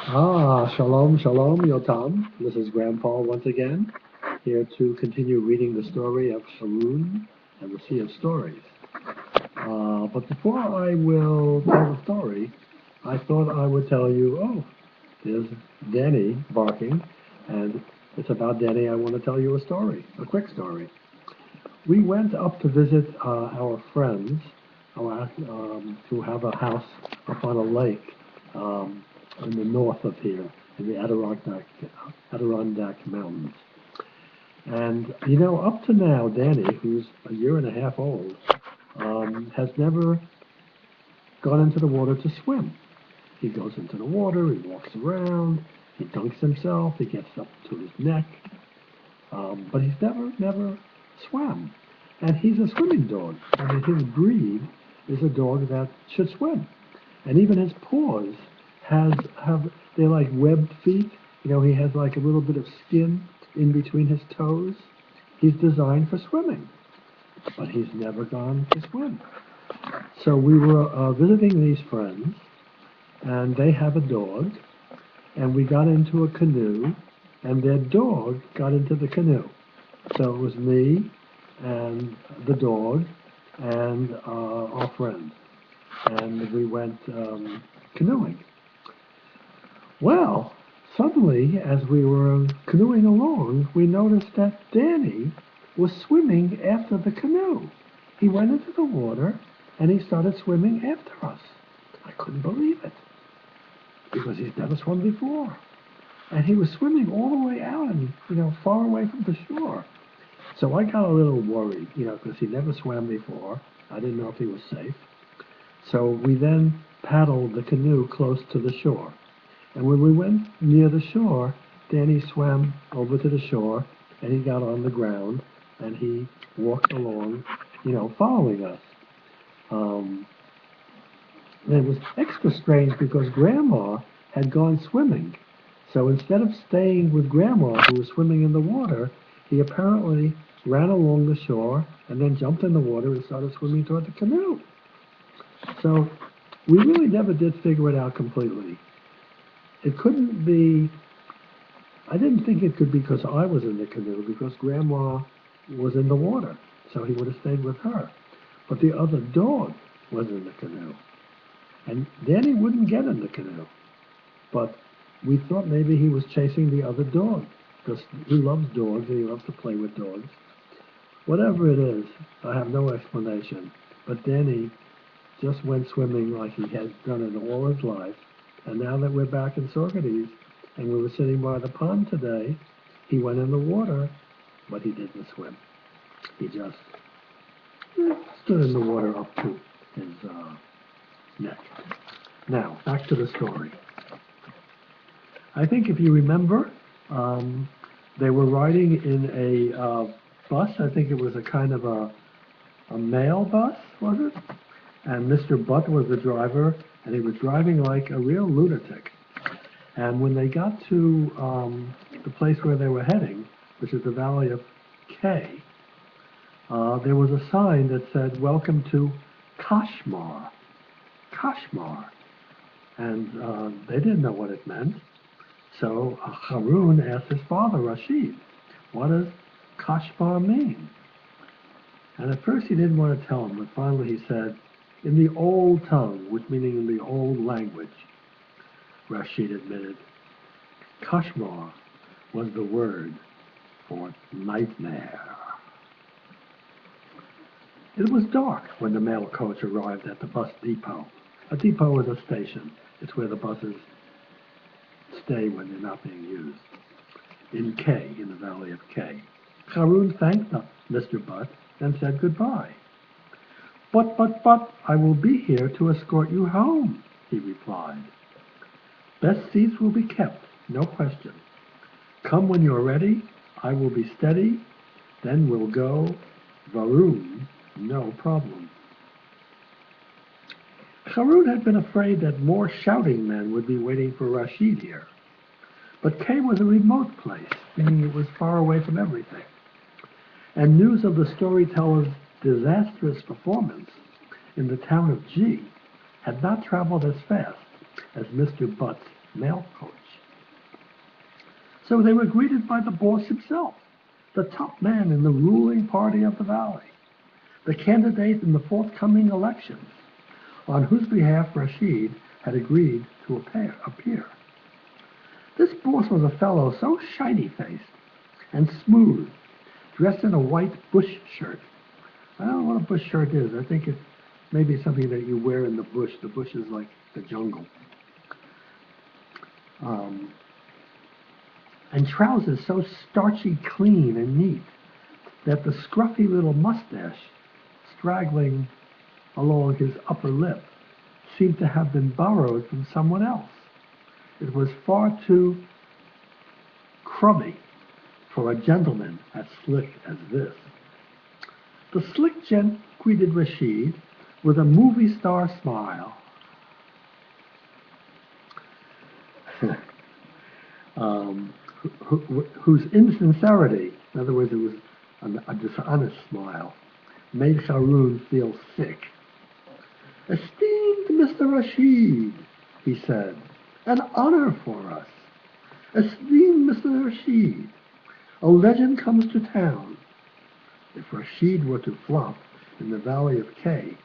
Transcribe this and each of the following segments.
Shalom, shalom, Yotam. This is Grandpa once again, here to continue reading the story of Haroon and the Sea of Stories. But before I will tell the story, I thought I would tell you, there's Danny barking, and it's about Danny. I want to tell you a story, a quick story. We went up to visit our friends who have a house up on a lake in the north of here, in the Adirondack Mountains. And, up to now, Danny, who's a year and a half old, has never gone into the water to swim. He goes into the water, he walks around, he dunks himself, he gets up to his neck, but he's never swam. And he's a swimming dog. I mean, his breed is a dog that should swim. And even his paws they're like webbed feet. He has like a little bit of skin in between his toes. He's designed for swimming, but he's never gone to swim. So we were visiting these friends, and they have a dog, and we got into a canoe, and their dog got into the canoe. So it was me and the dog and our friend, and we went canoeing. Well, suddenly, as we were canoeing along, we noticed that Danny was swimming after the canoe. He went into the water, and he started swimming after us. I couldn't believe it, because he's never swum before. And he was swimming all the way out and, far away from the shore. So I got a little worried, because he never swam before. I didn't know if he was safe. So we then paddled the canoe close to the shore. And when we went near the shore, Danny swam over to the shore, and he got on the ground, and he walked along, following us. And it was extra strange because Grandma had gone swimming. So instead of staying with Grandma, who was swimming in the water, he apparently ran along the shore and then jumped in the water and started swimming toward the canoe. So we really never did figure it out completely. It couldn't be, I didn't think it could be because I was in the canoe, because Grandma was in the water, so he would have stayed with her. But the other dog was in the canoe, and Danny wouldn't get in the canoe. But we thought maybe he was chasing the other dog, because he loves dogs and he loves to play with dogs. Whatever it is, I have no explanation. But Danny just went swimming like he had done it all his life. And now that we're back in Saugerties, and we were sitting by the pond today, he went in the water, but he didn't swim. He just stood in the water up to his neck. Now, back to the story. I think if you remember, they were riding in a bus. I think it was a kind of a mail bus, was it? And Mr. Butt was the driver, and he was driving like a real lunatic. And when they got to the place where they were heading, which is the Valley of K, there was a sign that said, "Welcome to Kashmar." Kashmar. And they didn't know what it meant. So Haroon asked his father, Rashid, "What does Kashmar mean?" And at first he didn't want to tell him, but finally he said, "In the old tongue," which meaning in the old language, Rashid admitted, Kashmar was the word for nightmare. It was dark when the mail coach arrived at the bus depot. A depot is a station. It's where the buses stay when they're not being used. In K, in the Valley of K. Haroon thanked Mr. Butt and said goodbye. But, I will be here to escort you home," he replied. "Best seats will be kept, no question. Come when you're ready, I will be steady, then we'll go, Varoon, no problem." Haroon had been afraid that more shouting men would be waiting for Rashid here. But K was a remote place, meaning it was far away from everything. And news of the storyteller's disastrous performance in the town of G had not traveled as fast as Mr. Butt's mail coach. So they were greeted by the boss himself, the top man in the ruling party of the valley, the candidate in the forthcoming elections, on whose behalf Rashid had agreed to appear. This boss was a fellow so shiny-faced and smooth, dressed in a white bush shirt. I don't know what a bush shirt is. I think it may be something that you wear in the bush. The bush is like the jungle. And trousers so starchy clean and neat that the scruffy little mustache straggling along his upper lip seemed to have been borrowed from someone else. It was far too crummy for a gentleman as slick as this. The slick gent greeted Rashid with a movie star smile. Whose insincerity, in other words, it was a dishonest smile, made Harun feel sick. "Esteemed Mr. Rashid," he said, "an honor for us. Esteemed Mr. Rashid, a legend comes to town." If Rashid were to flop in the valley of K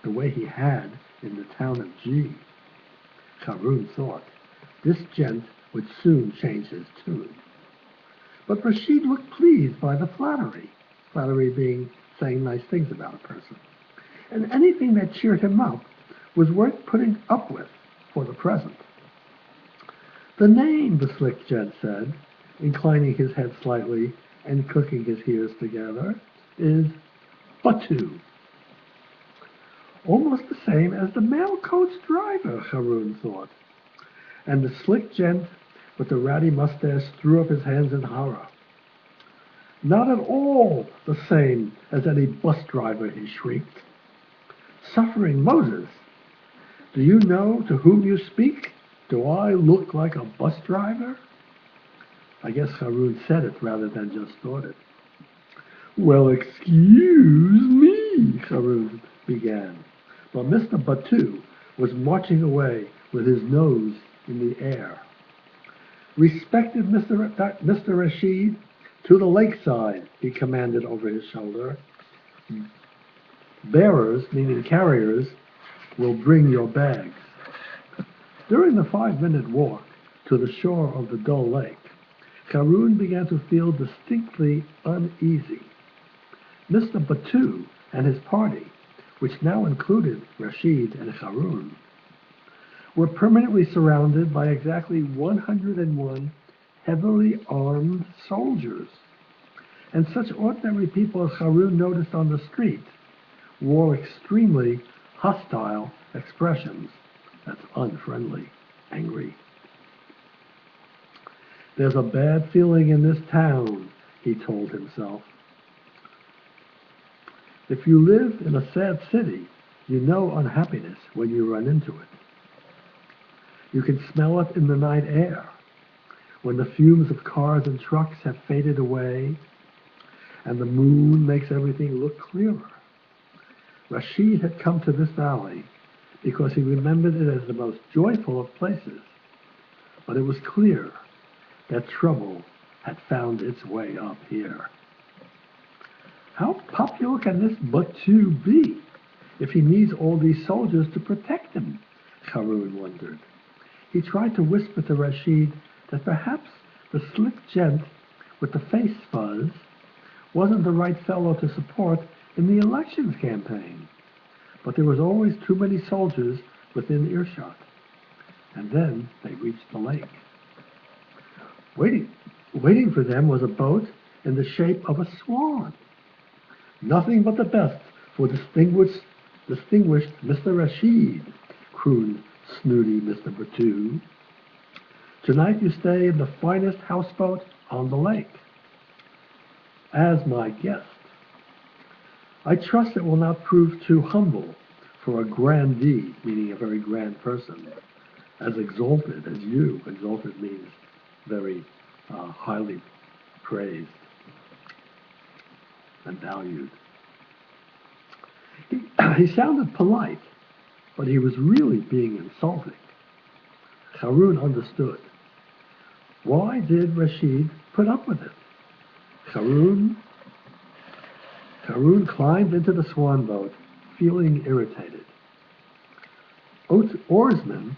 the way he had in the town of G, Harun thought, this gent would soon change his tune. But Rashid looked pleased by the flattery being saying nice things about a person. And anything that cheered him up was worth putting up with for the present. "The name," the slick gent said, inclining his head slightly and clicking his heels together, "is Batu." Almost the same as the mail coach driver, Harun thought. And the slick gent with the ratty mustache threw up his hands in horror. "Not at all the same as any bus driver," he shrieked. "Suffering Moses, do you know to whom you speak? Do I look like a bus driver?" I guess Harun said it rather than just thought it. "Well, excuse me," Harun began, but Mr. Batu was marching away with his nose in the air. "Respected Mr. Rashid, to the lakeside," he commanded over his shoulder. "Bearers," meaning carriers, "will bring your bags." During the 5-minute walk to the shore of the dull lake, Harun began to feel distinctly uneasy. Mr. Batu and his party, which now included Rashid and Harun, were permanently surrounded by exactly 101 heavily armed soldiers. And such ordinary people as Harun noticed on the street wore extremely hostile expressions. That's unfriendly, angry. "There's a bad feeling in this town," he told himself. If you live in a sad city, you know unhappiness when you run into it. You can smell it in the night air, when the fumes of cars and trucks have faded away, and the moon makes everything look clearer. Rashid had come to this valley because he remembered it as the most joyful of places, but it was clear that trouble had found its way up here. How popular can this Batu be if he needs all these soldiers to protect him? Harun wondered. He tried to whisper to Rashid that perhaps the slick gent with the face fuzz wasn't the right fellow to support in the elections campaign. But there was always too many soldiers within earshot. And then they reached the lake. Waiting for them was a boat in the shape of a swan. "Nothing but the best for distinguished Mr. Rashid," crooned snooty Mr. Batu. "Tonight you stay in the finest houseboat on the lake, as my guest. I trust it will not prove too humble for a grandee," meaning a very grand person, "as exalted as you." Exalted means very highly praised and valued. He sounded polite, but he was really being insulting. Harun understood. Why did Rashid put up with it? Harun climbed into the swan boat, feeling irritated. Oarsmen,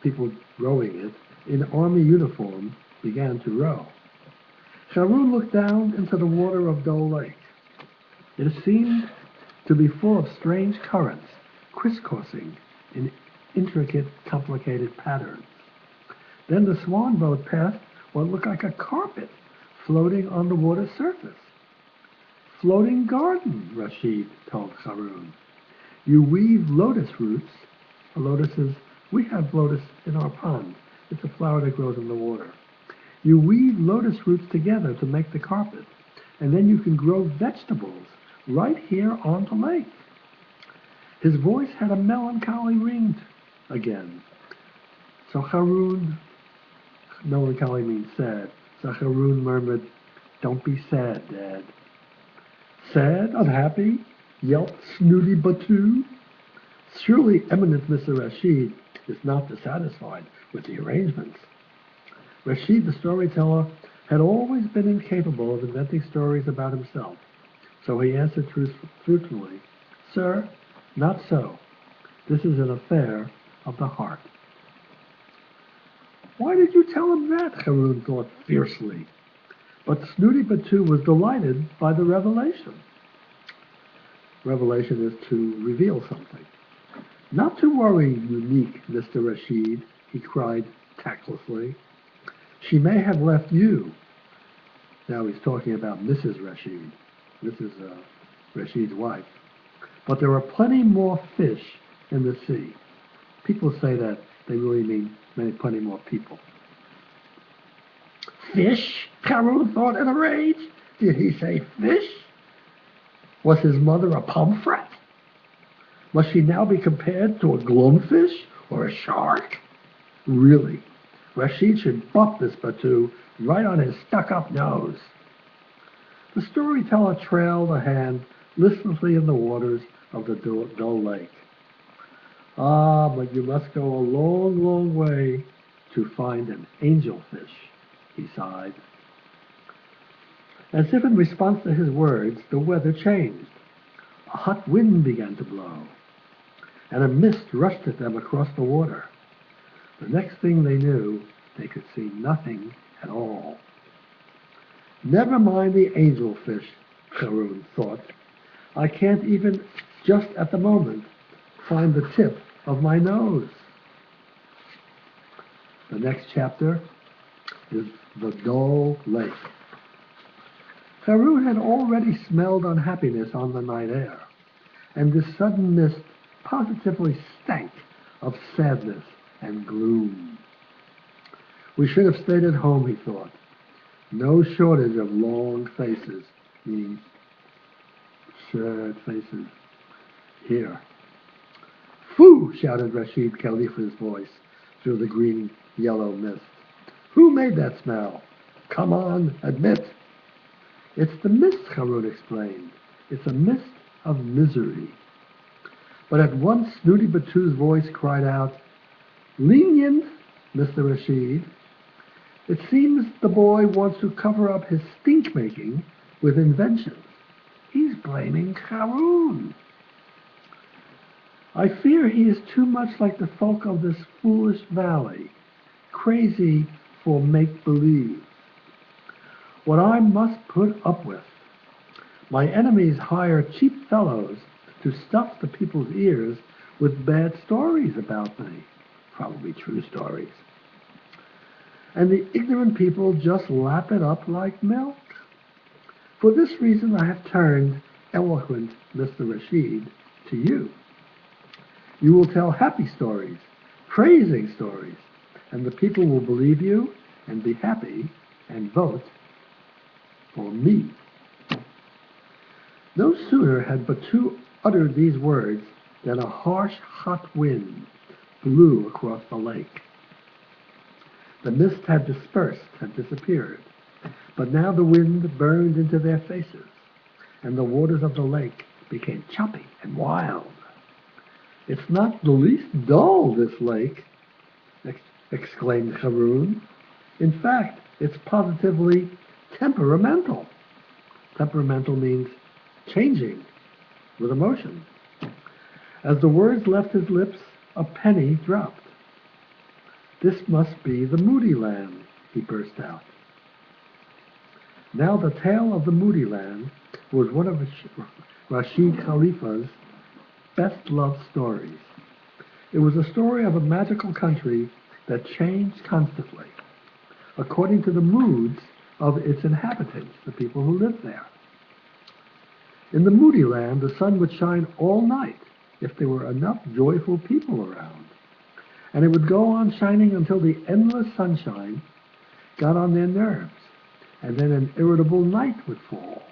people rowing it, in army uniform, began to row. Harun looked down into the water of Dull Lake. It seemed to be full of strange currents, crisscrossing in intricate, complicated patterns. Then the swan boat passed what looked like a carpet floating on the water's surface. Floating garden, Rashid told Harun. You weave lotus roots. We have lotus in our pond. It's a flower that grows in the water. You weave lotus roots together to make the carpet, and then you can grow vegetables right here on the lake. His voice had a melancholy ring again. So Harun, melancholy means sad, so Harun murmured, "Don't be sad, Dad." "Sad? Unhappy?" yelped Snooty Batu. Surely eminent Mr. Rashid is not dissatisfied with the arrangements. Rashid, the storyteller, had always been incapable of inventing stories about himself, so he answered truthfully, "Sir, not so. This is an affair of the heart." Why did you tell him that? Harun thought fiercely. But Snooty Batu was delighted by the revelation. Revelation is to reveal something. "Not to worry, unique Mr. Rashid," he cried tactlessly. "She may have left you." Now he's talking about Mrs. Rashid. This is Rashid's wife. "But there are plenty more fish in the sea." People say that they really mean plenty more people. "Fish?" Harun thought in a rage. Did he say fish? Was his mother a pomfret? Must she now be compared to a glumfish or a shark? Really, Rashid should bump this Batu right on his stuck-up nose. The storyteller trailed a hand listlessly in the waters of the dull lake. "Ah, but you must go a long, long way to find an angelfish," he sighed. As if in response to his words, the weather changed. A hot wind began to blow, and a mist rushed at them across the water. The next thing they knew, they could see nothing at all. Never mind the angelfish, Harun thought. I can't even, just at the moment, find the tip of my nose. The next chapter is the dull lake. Harun had already smelled unhappiness on the night air, and this sudden mist positively stank of sadness and gloom. We should have stayed at home, he thought. No shortage of long faces, meaning sad faces, here. "Phoo!" shouted Rashid Khalifa's voice through the green-yellow mist. "Who made that smell? Come on, admit." "It's the mist," Harun explained. "It's a mist of misery." But at once Snooty Batu's voice cried out, "Lenient, Mr. Rashid. It seems the boy wants to cover up his stink-making with inventions. He's blaming Harun. I fear he is too much like the folk of this foolish valley, crazy for make-believe. What I must put up with. My enemies hire cheap fellows to stuff the people's ears with bad stories about me, probably true stories. And the ignorant people just lap it up like milk. For this reason I have turned, eloquent Mr. Rashid, to you. You will tell happy stories, praising stories, and the people will believe you and be happy and vote for me." No sooner had Batu uttered these words than a harsh, hot wind blew across the lake. The mist had dispersed, had disappeared, but now the wind burned into their faces, and the waters of the lake became choppy and wild. "It's not the least dull, this lake," exclaimed Haroun. In fact, it's positively temperamental. Temperamental means changing with emotion. As the words left his lips, a penny dropped. This must be the Moody Land, he burst out. Now the tale of the Moody Land was one of Rashid Khalifa's best-loved stories. It was a story of a magical country that changed constantly, according to the moods of its inhabitants, the people who lived there. In the Moody Land, the sun would shine all night if there were enough joyful people around, and it would go on shining until the endless sunshine got on their nerves, and then an irritable night would fall,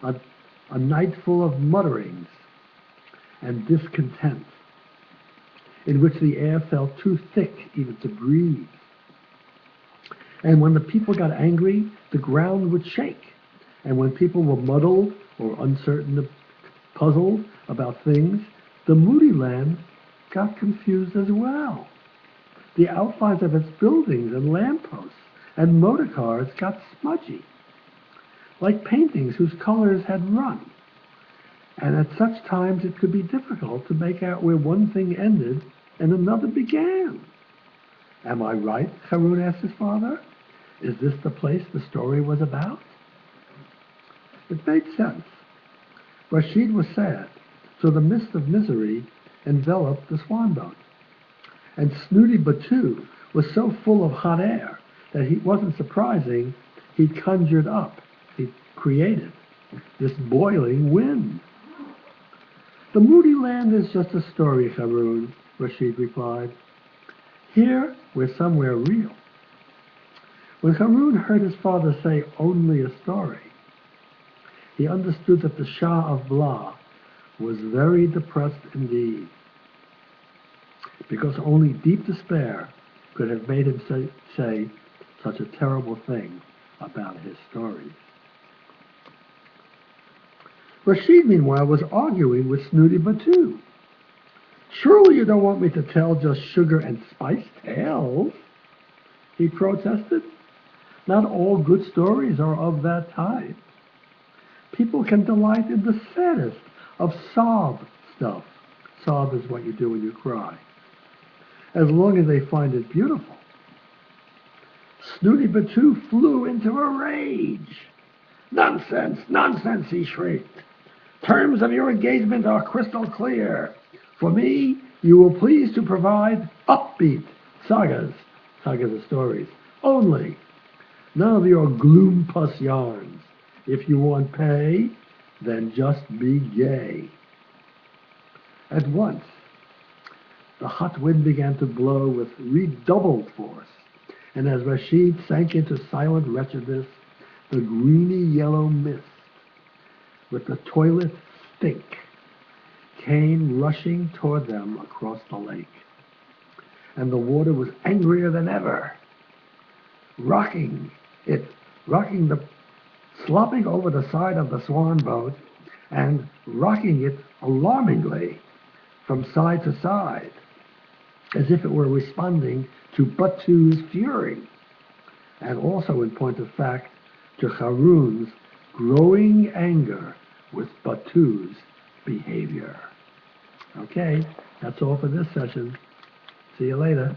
a night full of mutterings and discontent, in which the air felt too thick even to breathe. And when the people got angry, the ground would shake. And when people were muddled or uncertain, puzzled about things, the Moody Land got confused as well. The outlines of its buildings and lampposts and motor cars got smudgy, like paintings whose colors had run. And at such times it could be difficult to make out where one thing ended and another began. Am I right? Haroun asked his father. Is this the place the story was about? It made sense. Rashid was sad, so the mist of misery enveloped the swan boat. And Snooty Batu was so full of hot air that it wasn't surprising he'd conjured up, he'd created this boiling wind. The Moody Land is just a story, Haroun, Rashid replied. Here we're somewhere real. When Haroun heard his father say only a story, he understood that the Shah of Blah was very depressed indeed, because only deep despair could have made him say such a terrible thing about his stories. Rashid, meanwhile, was arguing with Snooty Batu. Surely you don't want me to tell just sugar and spice tales, he protested. Not all good stories are of that type. People can delight in the saddest of sob stuff. Sob is what you do when you cry, as long as they find it beautiful. Snooty Batu flew into a rage. Nonsense, nonsense, he shrieked. Terms of your engagement are crystal clear. For me, you will please to provide upbeat sagas of stories, only. None of your gloom-puss yarns. If you want pay, then just be gay. At once, the hot wind began to blow with redoubled force, and as Rashid sank into silent wretchedness, the greeny-yellow mist with the toilet stink came rushing toward them across the lake. And the water was angrier than ever, slopping over the side of the swan boat and rocking it alarmingly from side to side, as if it were responding to Batu's fury, and also, in point of fact, to Haroun's growing anger with Batu's behavior. Okay, that's all for this session. See you later.